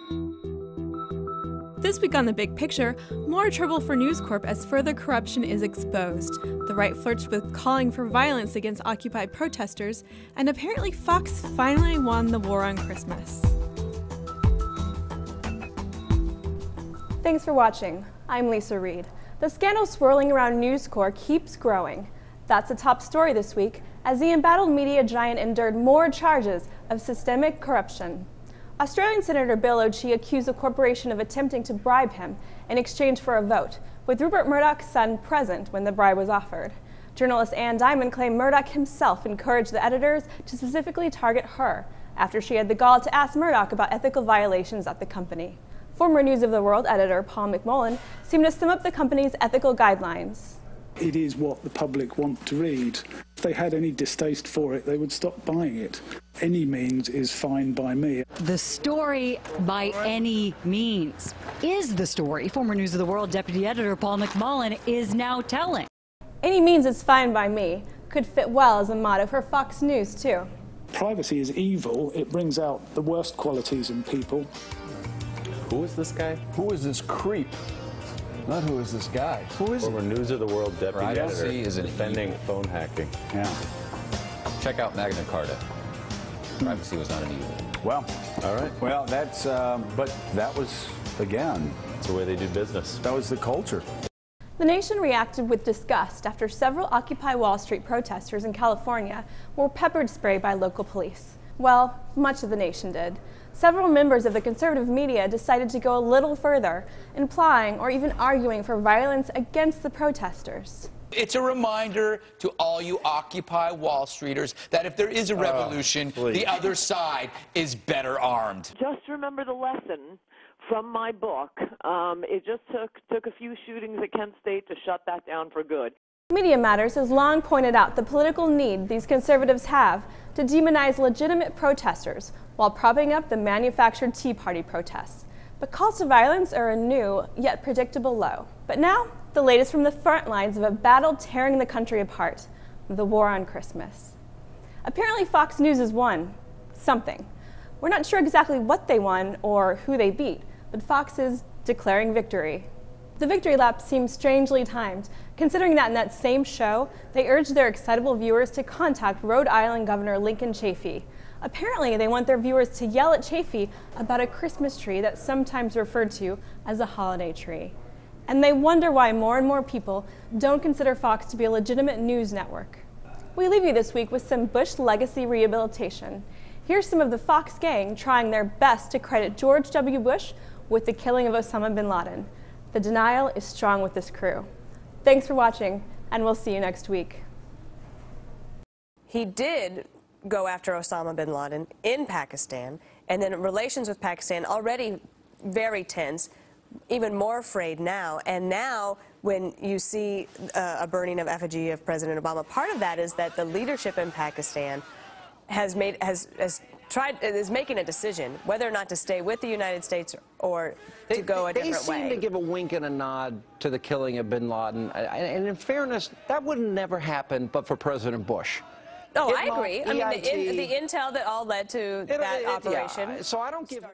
This week on The Big Picture, more trouble for News Corp as further corruption is exposed. The right flirts with calling for violence against Occupy protesters, and apparently Fox finally won the war on Christmas. Thanks for watching. I'm Lisa Reed. The scandal swirling around News Corp keeps growing. That's the top story this week, as the embattled media giant endured more charges of systemic corruption. Australian Senator Bill O'Chee accused the corporation of attempting to bribe him in exchange for a vote, with Rupert Murdoch's son present when the bribe was offered. Journalist Ann Diamond claimed Murdoch himself encouraged the editors to specifically target her after she had the gall to ask Murdoch about ethical violations at the company. Former News of the World editor Paul McMullen seemed to sum up the company's ethical guidelines. It is what the public want to read. If they had any distaste for it, they would stop buying it. Any means is fine by me. The story by any means is the story former News of the World deputy editor Paul McMullen is now telling. Any means is fine by me could fit well as a motto for Fox News, too. Privacy is evil. It brings out the worst qualities in people. Who is this guy? Who is this creep? Not who is this guy. Who is Former News of the World deputy editor Privacy is defending phone hacking. Yeah. Check out Magna Carta. Privacy was not an evil. Well, All right. well, that's, but that was, again, That's the way they do business. that was the culture. The nation reacted with disgust after several Occupy Wall Street protesters in California were peppered spray by local police. Well, much of the nation did. Several members of the conservative media decided to go a little further, implying or even arguing for violence against the protesters. It's a reminder to all you Occupy Wall Streeters that if there is a revolution, the other side is better armed. Just remember the lesson from my book. It just took a few shootings at Kent State to shut that down for good. Media Matters has long pointed out the political need these conservatives have to demonize legitimate protesters while propping up the manufactured Tea Party protests. But calls to violence are a new, yet predictable low. But now, the latest from the front lines of a battle tearing the country apart, the war on Christmas. Apparently Fox News has won something. We're not sure exactly what they won or who they beat, but Fox is declaring victory. The victory lap seems strangely timed, considering that in that same show, they urged their excitable viewers to contact Rhode Island Governor Lincoln Chafee. Apparently, they want their viewers to yell at Chafee about a Christmas tree that's sometimes referred to as a holiday tree. And they wonder why more and more people don't consider Fox to be a legitimate news network. We leave you this week with some Bush legacy rehabilitation. Here's some of the Fox gang trying their best to credit George W. Bush with the killing of Osama bin Laden. The denial is strong with this crew. Thanks for watching, and we'll see you next week. He did go after Osama bin Laden in Pakistan, and then relations with Pakistan already very tense, even more frayed now. And now when you see a burning of effigy of President Obama, part of that is that the leadership in Pakistan is making a decision whether or not to stay with the United States or to go a different way. They seem to give a wink and a nod to the killing of bin Laden. And in fairness, that would never happen but for President Bush. Oh, I agree. I mean, the intel that all led to that operation. Yeah, so I don't give...